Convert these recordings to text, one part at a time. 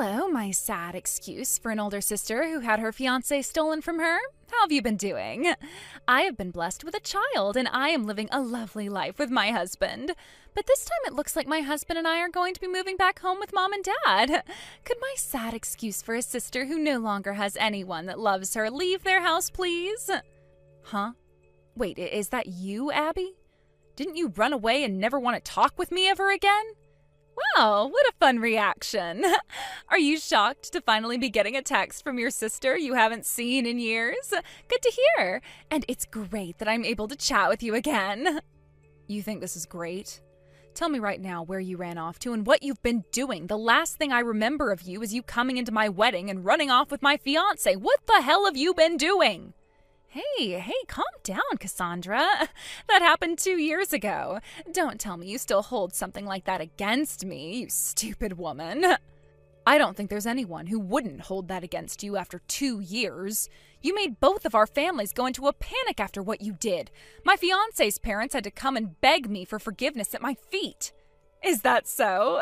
Hello, my sad excuse for an older sister who had her fiancé stolen from her. How have you been doing? I have been blessed with a child, and I am living a lovely life with my husband. But this time it looks like my husband and I are going to be moving back home with Mom and Dad. Could my sad excuse for a sister who no longer has anyone that loves her leave their house, please? Huh? Wait, is that you, Abby? Didn't you run away and never want to talk with me ever again? Wow, what a fun reaction. Are you shocked to finally be getting a text from your sister you haven't seen in years? Good to hear. And it's great that I'm able to chat with you again. You think this is great? Tell me right now where you ran off to and what you've been doing. The last thing I remember of you is you coming into my wedding and running off with my fiancé. What the hell have you been doing? Hey, calm down, Cassandra. That happened 2 years ago. Don't tell me you still hold something like that against me, you stupid woman. I don't think there's anyone who wouldn't hold that against you after 2 years. You made both of our families go into a panic after what you did. My fiancé's parents had to come and beg me for forgiveness at my feet. Is that so?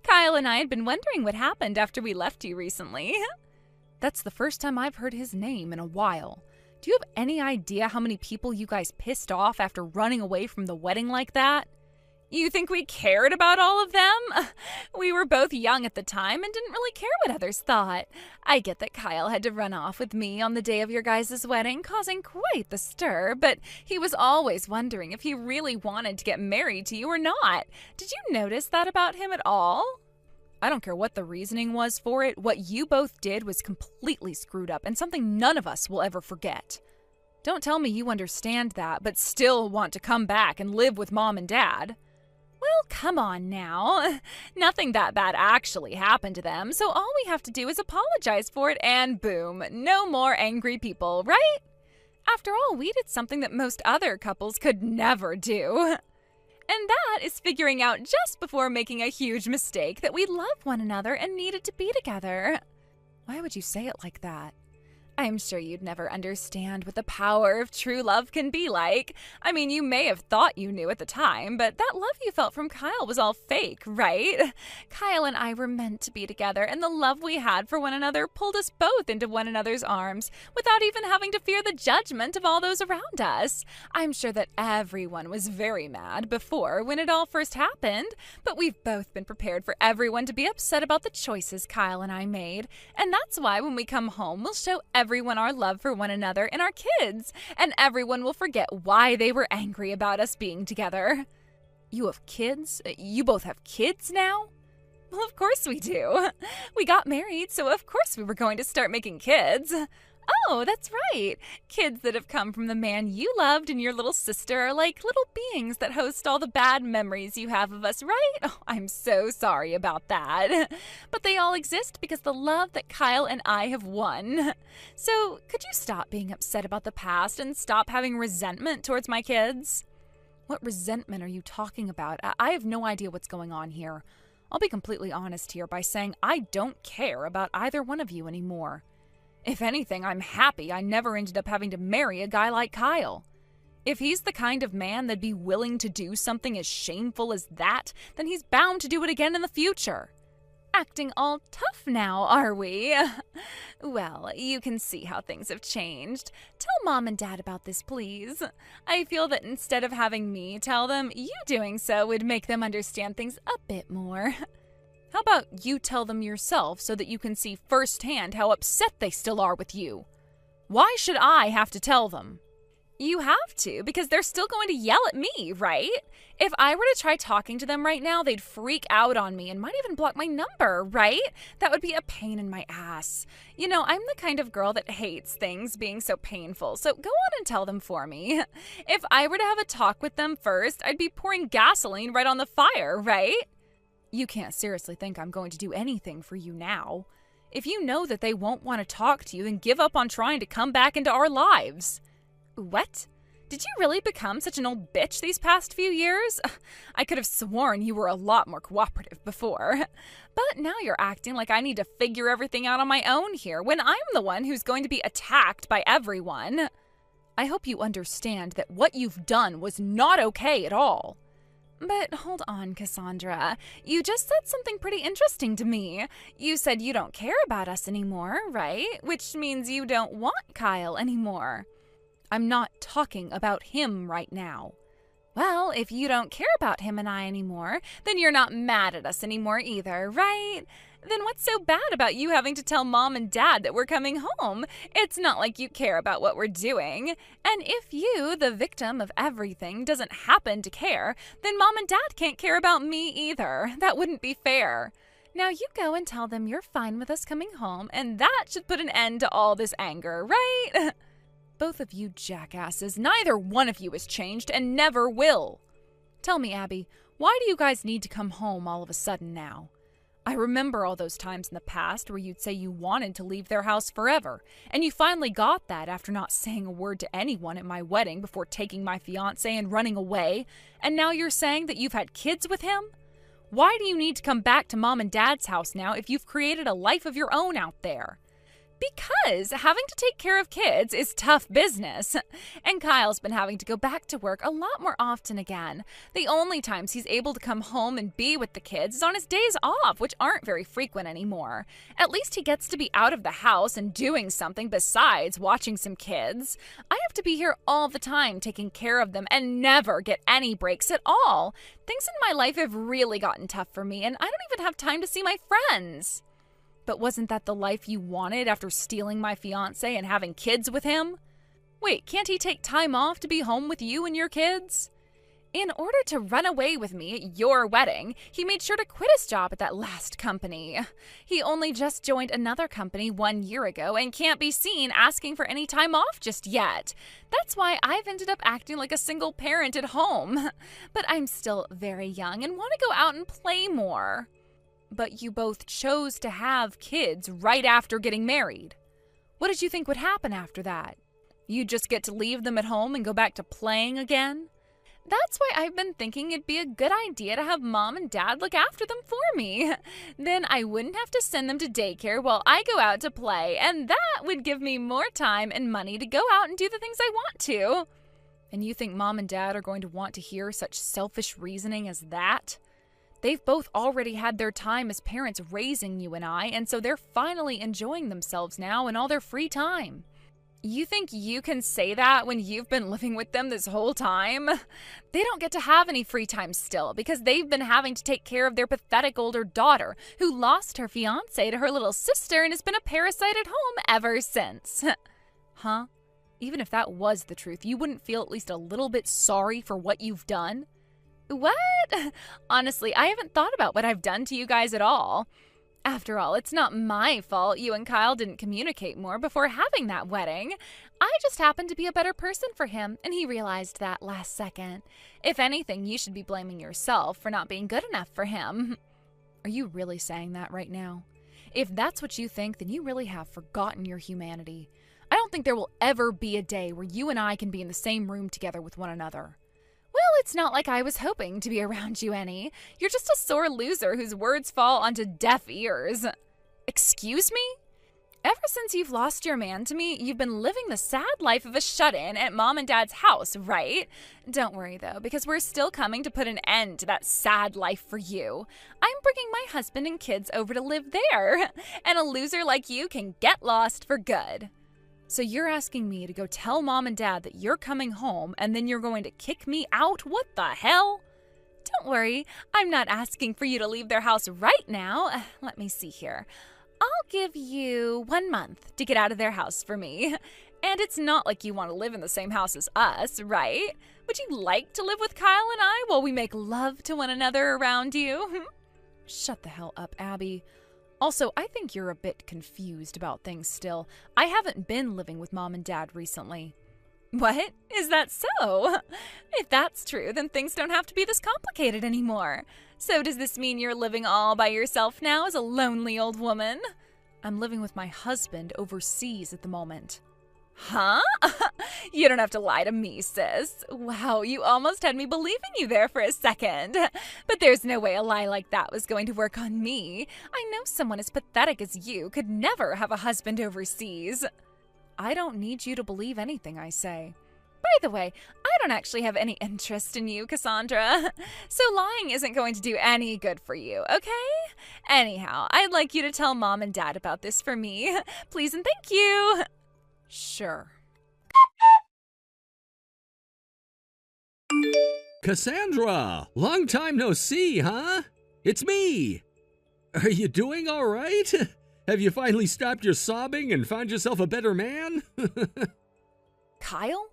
Kyle and I had been wondering what happened after we left you recently. That's the first time I've heard his name in a while. Do you have any idea how many people you guys pissed off after running away from the wedding like that? You think we cared about all of them? We were both young at the time and didn't really care what others thought. I get that Kyle had to run off with me on the day of your guys' wedding, causing quite the stir, but he was always wondering if he really wanted to get married to you or not. Did you notice that about him at all? I don't care what the reasoning was for it, what you both did was completely screwed up and something none of us will ever forget. Don't tell me you understand that, but still want to come back and live with Mom and Dad. Well, come on now. Nothing that bad actually happened to them, so all we have to do is apologize for it and boom, no more angry people, right? After all, we did something that most other couples could never do. And that is figuring out just before making a huge mistake that we love one another and needed to be together. Why would you say it like that? I'm sure you'd never understand what the power of true love can be like. I mean, you may have thought you knew at the time, but that love you felt from Kyle was all fake, right? Kyle and I were meant to be together, and the love we had for one another pulled us both into one another's arms without even having to fear the judgment of all those around us. I'm sure that everyone was very mad before when it all first happened, but we've both been prepared for everyone to be upset about the choices Kyle and I made, and that's why when we come home, we'll show everyone our love for one another and our kids, and everyone will forget why they were angry about us being together. You have kids? You both have kids now? Well, of course we do. We got married, so of course we were going to start making kids. Oh, that's right. Kids that have come from the man you loved and your little sister are like little beings that host all the bad memories you have of us, right? Oh, I'm so sorry about that. But they all exist because the love that Kyle and I have won. So, could you stop being upset about the past and stop having resentment towards my kids? What resentment are you talking about? I have no idea what's going on here. I'll be completely honest here by saying I don't care about either one of you anymore. If anything, I'm happy I never ended up having to marry a guy like Kyle. If he's the kind of man that'd be willing to do something as shameful as that, then he's bound to do it again in the future. Acting all tough now, are we? Well, you can see how things have changed. Tell Mom and Dad about this, please. I feel that instead of having me tell them, you doing so would make them understand things a bit more. How about you tell them yourself so that you can see firsthand how upset they still are with you? Why should I have to tell them? You have to, because they're still going to yell at me, right? If I were to try talking to them right now, they'd freak out on me and might even block my number, right? That would be a pain in my ass. You know, I'm the kind of girl that hates things being so painful, so go on and tell them for me. If I were to have a talk with them first, I'd be pouring gasoline right on the fire, right? You can't seriously think I'm going to do anything for you now. If you know that they won't want to talk to you, then give up on trying to come back into our lives. What? Did you really become such an old bitch these past few years? I could have sworn you were a lot more cooperative before. But now you're acting like I need to figure everything out on my own here, when I'm the one who's going to be attacked by everyone. I hope you understand that what you've done was not okay at all. But hold on, Cassandra. You just said something pretty interesting to me. You said you don't care about us anymore, right? Which means you don't want Kyle anymore. I'm not talking about him right now. Well, if you don't care about him and I anymore, then you're not mad at us anymore either, right? Then what's so bad about you having to tell Mom and Dad that we're coming home? It's not like you care about what we're doing. And if you, the victim of everything, doesn't happen to care, then Mom and Dad can't care about me either. That wouldn't be fair. Now you go and tell them you're fine with us coming home, and that should put an end to all this anger, right? Both of you jackasses, neither one of you has changed and never will. Tell me, Abby, why do you guys need to come home all of a sudden now? I remember all those times in the past where you'd say you wanted to leave their house forever, and you finally got that after not saying a word to anyone at my wedding before taking my fiancé and running away, and now you're saying that you've had kids with him? Why do you need to come back to Mom and Dad's house now if you've created a life of your own out there? Because having to take care of kids is tough business. And Kyle's been having to go back to work a lot more often again. The only times he's able to come home and be with the kids is on his days off, which aren't very frequent anymore. At least he gets to be out of the house and doing something besides watching some kids. I have to be here all the time taking care of them and never get any breaks at all. Things in my life have really gotten tough for me, and I don't even have time to see my friends. But wasn't that the life you wanted after stealing my fiancé and having kids with him? Wait, can't he take time off to be home with you and your kids? In order to run away with me at your wedding, he made sure to quit his job at that last company. He only just joined another company 1 year ago and can't be seen asking for any time off just yet. That's why I've ended up acting like a single parent at home. But I'm still very young and want to go out and play more. But you both chose to have kids right after getting married. What did you think would happen after that? You'd just get to leave them at home and go back to playing again? That's why I've been thinking it'd be a good idea to have Mom and Dad look after them for me. Then I wouldn't have to send them to daycare while I go out to play, and that would give me more time and money to go out and do the things I want to. And you think Mom and Dad are going to want to hear such selfish reasoning as that? They've both already had their time as parents raising you and I, and so they're finally enjoying themselves now in all their free time. You think you can say that when you've been living with them this whole time? They don't get to have any free time still because they've been having to take care of their pathetic older daughter who lost her fiancé to her little sister and has been a parasite at home ever since. Huh? Even if that was the truth, you wouldn't feel at least a little bit sorry for what you've done? What? Honestly, I haven't thought about what I've done to you guys at all. After all, it's not my fault you and Kyle didn't communicate more before having that wedding. I just happened to be a better person for him, and he realized that last second. If anything, you should be blaming yourself for not being good enough for him. Are you really saying that right now? If that's what you think, then you really have forgotten your humanity. I don't think there will ever be a day where you and I can be in the same room together with one another. Well, it's not like I was hoping to be around you any. You're just a sore loser whose words fall onto deaf ears. Excuse me? Ever since you've lost your man to me, you've been living the sad life of a shut-in at Mom and Dad's house, right? Don't worry, though, because we're still coming to put an end to that sad life for you. I'm bringing my husband and kids over to live there, and a loser like you can get lost for good. So you're asking me to go tell Mom and Dad that you're coming home and then you're going to kick me out? What the hell? Don't worry, I'm not asking for you to leave their house right now. Let me see here. I'll give you 1 month to get out of their house for me. And it's not like you want to live in the same house as us, right? Would you like to live with Kyle and I while we make love to one another around you? Shut the hell up, Abby. Also, I think you're a bit confused about things still. I haven't been living with Mom and Dad recently. What? Is that so? If that's true, then things don't have to be this complicated anymore. So does this mean you're living all by yourself now as a lonely old woman? I'm living with my husband overseas at the moment. Huh? You don't have to lie to me, sis. Wow, you almost had me believing you there for a second. But there's no way a lie like that was going to work on me. I know someone as pathetic as you could never have a husband overseas. I don't need you to believe anything I say. By the way, I don't actually have any interest in you, Cassandra. So lying isn't going to do any good for you, okay? Anyhow, I'd like you to tell Mom and Dad about this for me. Please and thank you. Sure. Cassandra! Long time no see, huh? It's me! Are you doing all right? Have you finally stopped your sobbing and found yourself a better man? Kyle?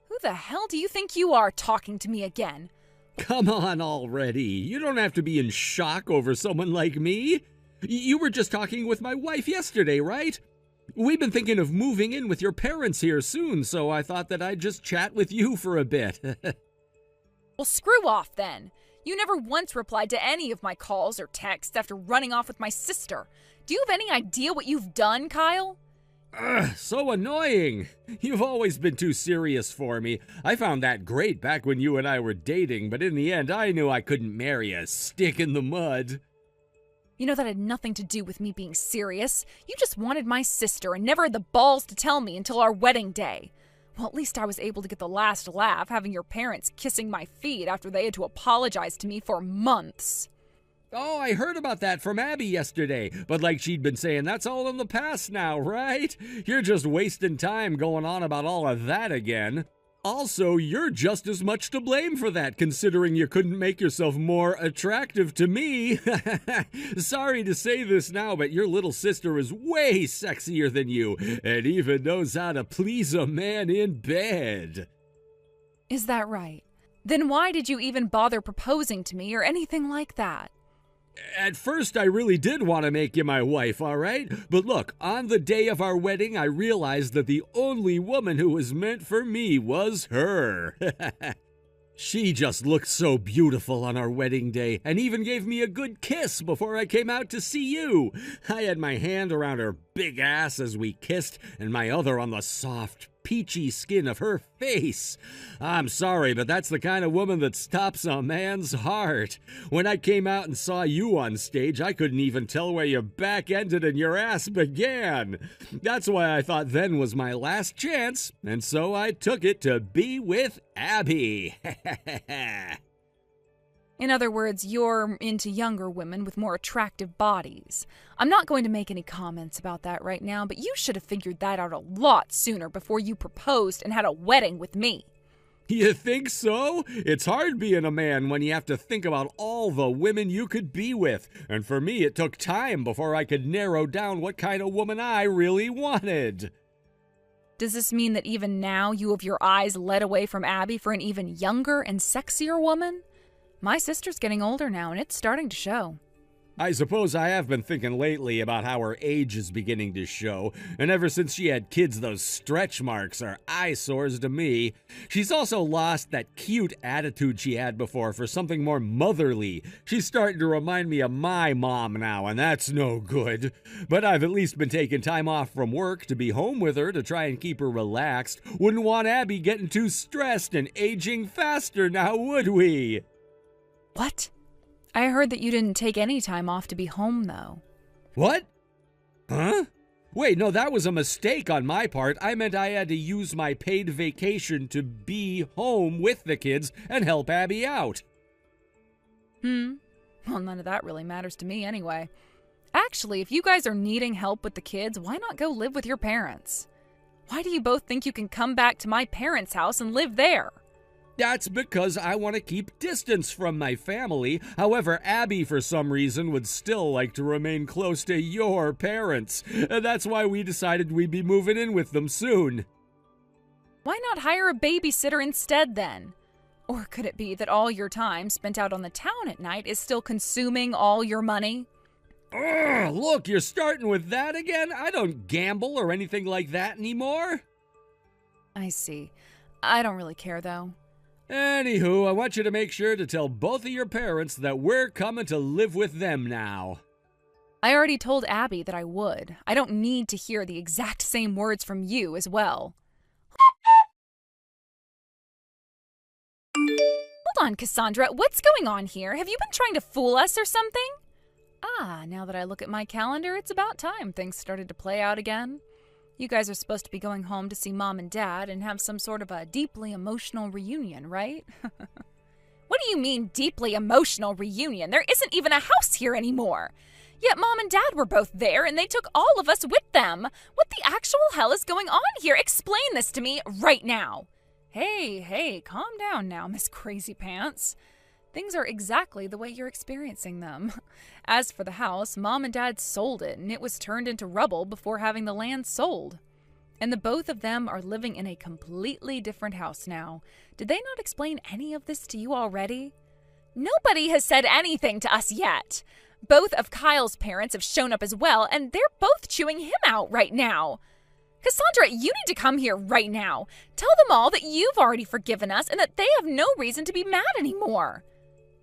Who the hell do you think you are talking to me again? Come on already. You don't have to be in shock over someone like me. You were just talking with my wife yesterday, right? We've been thinking of moving in with your parents here soon, so I thought that I'd just chat with you for a bit. Well, screw off then. You never once replied to any of my calls or texts after running off with my sister. Do you have any idea what you've done, Kyle? Ugh, so annoying. You've always been too serious for me. I found that great back when you and I were dating, but in the end I knew I couldn't marry a stick in the mud. You know that had nothing to do with me being serious. You just wanted my sister and never had the balls to tell me until our wedding day. Well, at least I was able to get the last laugh having your parents kissing my feet after they had to apologize to me for months. Oh, I heard about that from Abby yesterday, but like she'd been saying, that's all in the past now, right? You're just wasting time going on about all of that again. Also, you're just as much to blame for that, considering you couldn't make yourself more attractive to me. Sorry to say this now, but your little sister is way sexier than you, and even knows how to please a man in bed. Is that right? Then why did you even bother proposing to me or anything like that? At first, I really did want to make you my wife, all right? But look, on the day of our wedding, I realized that the only woman who was meant for me was her. She just looked so beautiful on our wedding day and even gave me a good kiss before I came out to see you. I had my hand around her big ass as we kissed and my other on the soft, peachy skin of her face. I'm sorry, but that's the kind of woman that stops a man's heart. When I came out and saw you on stage, I couldn't even tell where your back ended and your ass began. That's why I thought then was my last chance, and so I took it to be with Abby. In other words, you're into younger women with more attractive bodies. I'm not going to make any comments about that right now, but you should have figured that out a lot sooner before you proposed and had a wedding with me. You think so? It's hard being a man when you have to think about all the women you could be with. And for me, it took time before I could narrow down what kind of woman I really wanted. Does this mean that even now you have your eyes led away from Abby for an even younger and sexier woman? My sister's getting older now, and it's starting to show. I suppose I have been thinking lately about how her age is beginning to show, and ever since she had kids, those stretch marks are eyesores to me. She's also lost that cute attitude she had before for something more motherly. She's starting to remind me of my mom now, and that's no good. But I've at least been taking time off from work to be home with her to try and keep her relaxed. Wouldn't want Abby getting too stressed and aging faster now, would we? What? I heard that you didn't take any time off to be home, though. What? Huh? Wait, no, that was a mistake on my part. I meant I had to use my paid vacation to be home with the kids and help Abby out. Well, none of that really matters to me anyway. Actually, if you guys are needing help with the kids, why not go live with your parents? Why do you both think you can come back to my parents' house and live there? That's because I want to keep distance from my family. However, Abby, for some reason, would still like to remain close to your parents. And that's why we decided we'd be moving in with them soon. Why not hire a babysitter instead, then? Or could it be that all your time spent out on the town at night is still consuming all your money? Ugh, look, you're starting with that again? I don't gamble or anything like that anymore. I see. I don't really care, though. Anywho, I want you to make sure to tell both of your parents that we're coming to live with them now. I already told Abby that I would. I don't need to hear the exact same words from you as well. Hold on, Cassandra. What's going on here? Have you been trying to fool us or something? Now that I look at my calendar, it's about time things started to play out again. You guys are supposed to be going home to see Mom and Dad and have some sort of a deeply emotional reunion, right? What do you mean, deeply emotional reunion? There isn't even a house here anymore. Yet Mom and Dad were both there, and they took all of us with them. What the actual hell is going on here? Explain this to me right now. Hey, calm down now, Miss Crazy Pants. Things are exactly the way you're experiencing them. As for the house, Mom and Dad sold it, and it was turned into rubble before having the land sold. And the both of them are living in a completely different house now. Did they not explain any of this to you already? Nobody has said anything to us yet. Both of Kyle's parents have shown up as well, and they're both chewing him out right now. Cassandra, you need to come here right now. Tell them all that you've already forgiven us and that they have no reason to be mad anymore.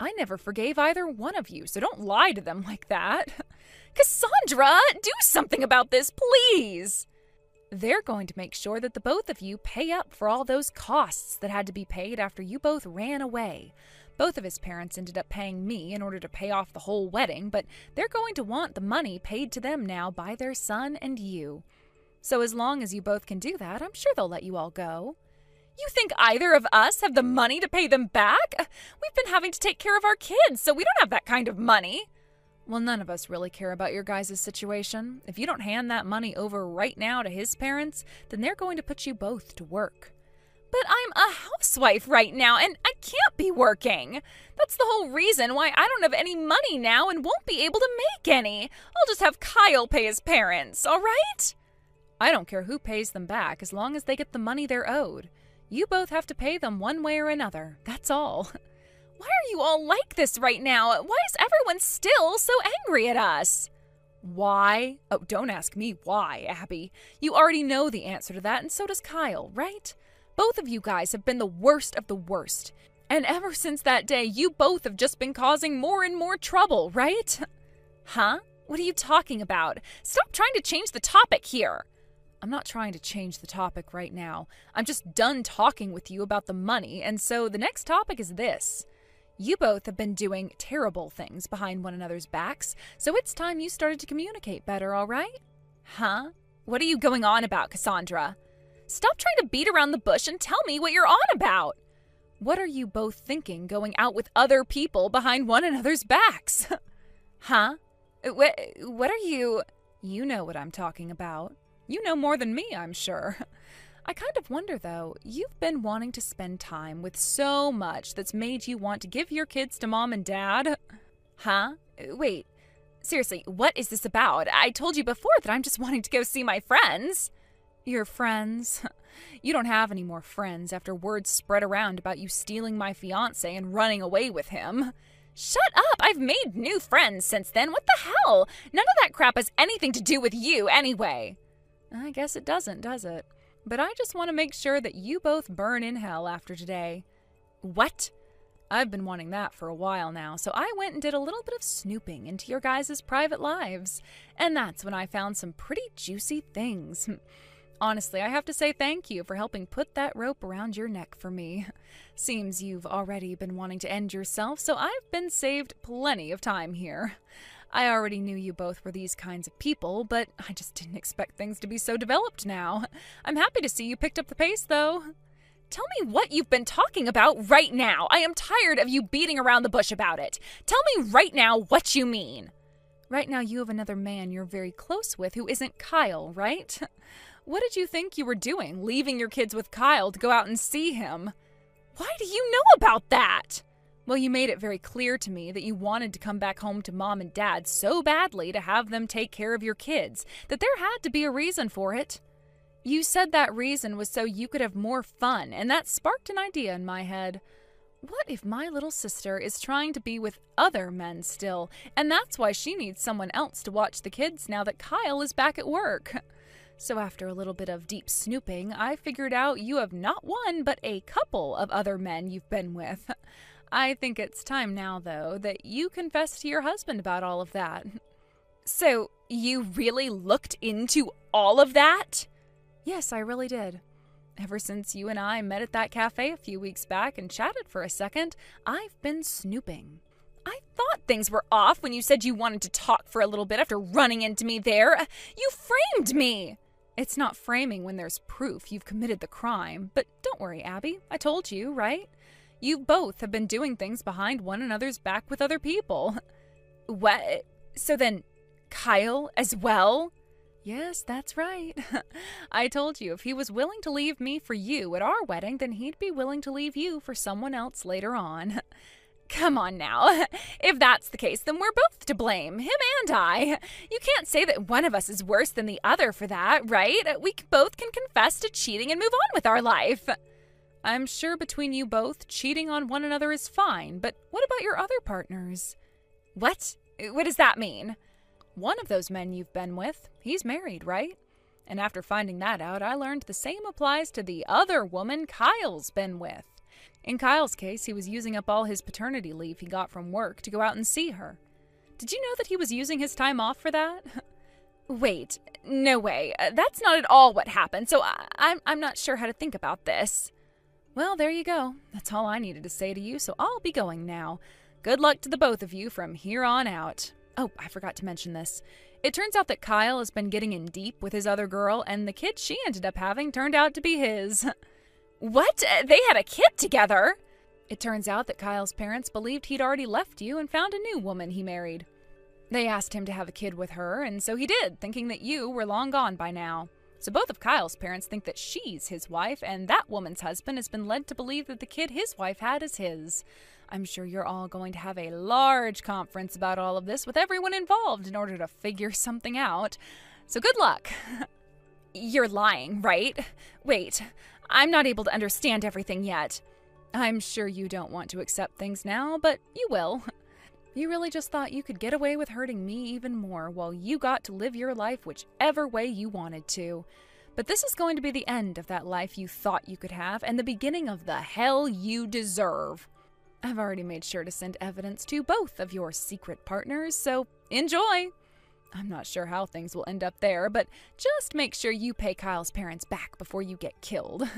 I never forgave either one of you, so don't lie to them like that. Cassandra, do something about this, please. They're going to make sure that the both of you pay up for all those costs that had to be paid after you both ran away. Both of his parents ended up paying me in order to pay off the whole wedding, but they're going to want the money paid to them now by their son and you. So as long as you both can do that, I'm sure they'll let you all go. You think either of us have the money to pay them back? We've been having to take care of our kids, so we don't have that kind of money. Well, none of us really care about your guys' situation. If you don't hand that money over right now to his parents, then they're going to put you both to work. But I'm a housewife right now, and I can't be working. That's the whole reason why I don't have any money now and won't be able to make any. I'll just have Kyle pay his parents, all right? I don't care who pays them back as long as they get the money they're owed. You both have to pay them one way or another, that's all. Why are you all like this right now? Why is everyone still so angry at us? Why? Oh, don't ask me why, Abby. You already know the answer to that, and so does Kyle, right? Both of you guys have been the worst of the worst. And ever since that day, you both have just been causing more and more trouble, right? Huh? What are you talking about? Stop trying to change the topic here. I'm not trying to change the topic right now. I'm just done talking with you about the money, and so the next topic is this. You both have been doing terrible things behind one another's backs, so it's time you started to communicate better, all right? Huh? What are you going on about, Cassandra? Stop trying to beat around the bush and tell me what you're on about. What are you both thinking going out with other people behind one another's backs? Huh? What are you... You know what I'm talking about. You know more than me, I'm sure. I kind of wonder, though, you've been wanting to spend time with so much that's made you want to give your kids to Mom and Dad. Huh? Wait, seriously, what is this about? I told you before that I'm just wanting to go see my friends. Your friends? You don't have any more friends after words spread around about you stealing my fiancé and running away with him. Shut up! I've made new friends since then. What the hell? None of that crap has anything to do with you anyway. I guess it doesn't, does it? But I just want to make sure that you both burn in hell after today. What? I've been wanting that for a while now, so I went and did a little bit of snooping into your guys' private lives. And that's when I found some pretty juicy things. Honestly, I have to say thank you for helping put that rope around your neck for me. Seems you've already been wanting to end yourself, so I've been saved plenty of time here. I already knew you both were these kinds of people, but I just didn't expect things to be so developed now. I'm happy to see you picked up the pace, though. Tell me what you've been talking about right now. I am tired of you beating around the bush about it. Tell me right now what you mean. Right now you have another man you're very close with who isn't Kyle, right? What did you think you were doing, leaving your kids with Kyle to go out and see him? Why do you know about that? Well, you made it very clear to me that you wanted to come back home to Mom and Dad so badly to have them take care of your kids that there had to be a reason for it. You said that reason was so you could have more fun, and that sparked an idea in my head. What if my little sister is trying to be with other men still, and that's why she needs someone else to watch the kids now that Kyle is back at work? So after a little bit of deep snooping, I figured out you have not one but a couple of other men you've been with. I think it's time now, though, that you confess to your husband about all of that. So, you really looked into all of that? Yes, I really did. Ever since you and I met at that cafe a few weeks back and chatted for a second, I've been snooping. I thought things were off when you said you wanted to talk for a little bit after running into me there. You framed me. It's not framing when there's proof you've committed the crime. But don't worry, Abby. I told you, right? You both have been doing things behind one another's back with other people. What? So then, Kyle as well? Yes, that's right. I told you if he was willing to leave me for you at our wedding, then he'd be willing to leave you for someone else later on. Come on now. If that's the case, then we're both to blame, him and I. You can't say that one of us is worse than the other for that, right? We both can confess to cheating and move on with our life. I'm sure between you both, cheating on one another is fine, but what about your other partners? What? What does that mean? One of those men you've been with, he's married, right? And after finding that out, I learned the same applies to the other woman Kyle's been with. In Kyle's case, he was using up all his paternity leave he got from work to go out and see her. Did you know that he was using his time off for that? Wait, no way. That's not at all what happened, so I'm not sure how to think about this. Well, there you go. That's all I needed to say to you, so I'll be going now. Good luck to the both of you from here on out. Oh, I forgot to mention this. It turns out that Kyle has been getting in deep with his other girl, and the kid she ended up having turned out to be his. What? They had a kid together? It turns out that Kyle's parents believed he'd already left you and found a new woman he married. They asked him to have a kid with her, and so he did, thinking that you were long gone by now. So both of Kyle's parents think that she's his wife, and that woman's husband has been led to believe that the kid his wife had is his. I'm sure you're all going to have a large conference about all of this with everyone involved in order to figure something out. So good luck. You're lying, right? Wait, I'm not able to understand everything yet. I'm sure you don't want to accept things now, but you will. You really just thought you could get away with hurting me even more while you got to live your life whichever way you wanted to. But this is going to be the end of that life you thought you could have and the beginning of the hell you deserve. I've already made sure to send evidence to both of your secret partners, so enjoy! I'm not sure how things will end up there, but just make sure you pay Kyle's parents back before you get killed.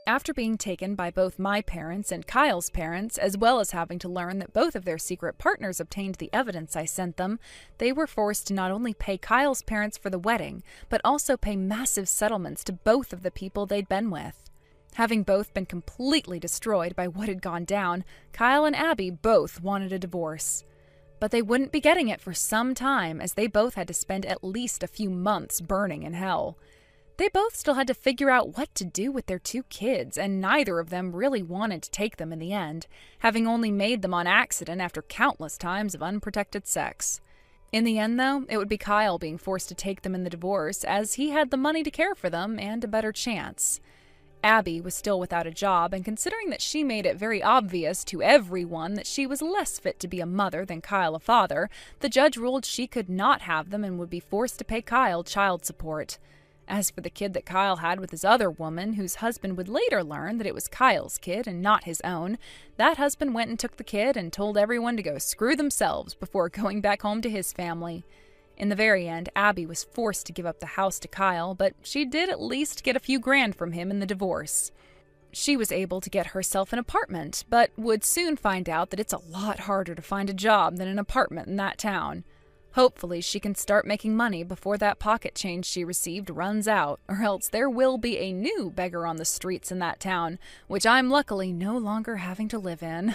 After being taken by both my parents and Kyle's parents, as well as having to learn that both of their secret partners obtained the evidence I sent them, they were forced to not only pay Kyle's parents for the wedding, but also pay massive settlements to both of the people they'd been with. Having both been completely destroyed by what had gone down, Kyle and Abby both wanted a divorce. But they wouldn't be getting it for some time, as they both had to spend at least a few months burning in hell. They both still had to figure out what to do with their two kids, and neither of them really wanted to take them in the end, having only made them on accident after countless times of unprotected sex. In the end, though, it would be Kyle being forced to take them in the divorce, as he had the money to care for them and a better chance. Abby was still without a job, and considering that she made it very obvious to everyone that she was less fit to be a mother than Kyle a father, the judge ruled she could not have them and would be forced to pay Kyle child support. As for the kid that Kyle had with his other woman, whose husband would later learn that it was Kyle's kid and not his own, that husband went and took the kid and told everyone to go screw themselves before going back home to his family. In the very end, Abby was forced to give up the house to Kyle, but she did at least get a few grand from him in the divorce. She was able to get herself an apartment, but would soon find out that it's a lot harder to find a job than an apartment in that town. Hopefully, she can start making money before that pocket change she received runs out, or else there will be a new beggar on the streets in that town, which I'm luckily no longer having to live in.